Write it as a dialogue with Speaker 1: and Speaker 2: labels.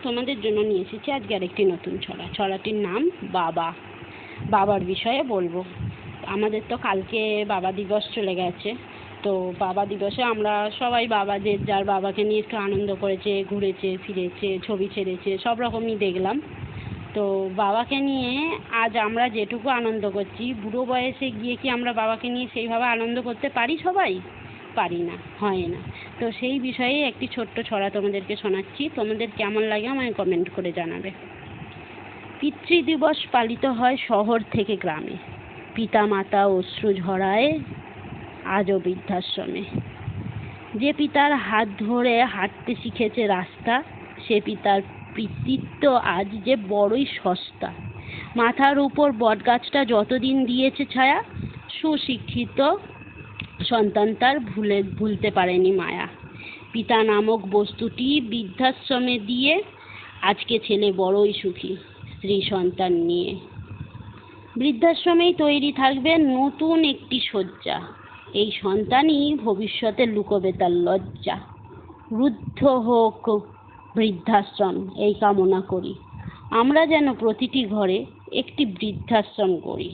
Speaker 1: তোমাদের জন্য নিয়ে এসেছি আজকে আরেকটি নতুন ছড়া। ছড়াটির নাম বাবা। বাবার বিষয়ে বলবো। আমাদের তো কালকে বাবা দিবস চলে গেছে, তো বাবা দিবসে আমরা সবাই বাবাদের যার বাবাকে নিয়ে একটু আনন্দ করেছে, ঘুরেছে ফিরেছে, ছবি ছেড়েছে, সব রকমই দেখলাম। তো বাবাকে নিয়ে আজ আমরা যেটুকু আনন্দ করছি, বুড়ো বয়সে গিয়ে কি আমরা বাবাকে নিয়ে সেইভাবে আনন্দ করতে পারি? সবাই পারি না, হয় না। তো সেই বিষয়ে একটি ছোট্ট ছড়া তোমাদেরকে শোনাচ্ছি। তোমাদের কেমন লাগে আমায় কমেন্ট করে জানাবে। পিতৃদিবস পালিত হয় শহর থেকে গ্রামে, পিতা মাতা অশ্রু ঝরায় আজও বৃদ্ধাশ্রমে। যে পিতার হাত ধরে হাঁটতে শিখেছে রাস্তা, সে পিতার পিতৃত্ব আজ যে বড়ই সস্তা। মাথার উপর বটগাছটা যতদিন দিয়েছে ছায়া, সুশিক্ষিত সন্তান তার ভুলতে পারেনি মায়া। পিতা নামক বস্তুটি বৃদ্ধাশ্রমে দিয়ে আজকে ছেলে বড়ই সুখী স্ত্রী সন্তান নিয়ে। বৃদ্ধাশ্রমেই তৈরি থাকবে নতুন একটি শয্যা, এই সন্তানই ভবিষ্যতে লুকোবে তার লজ্জা। রুদ্ধ হোক বৃদ্ধাশ্রম এই কামনা করি, আমরা যেন প্রতিটি ঘরে একটি বৃদ্ধাশ্রম করি।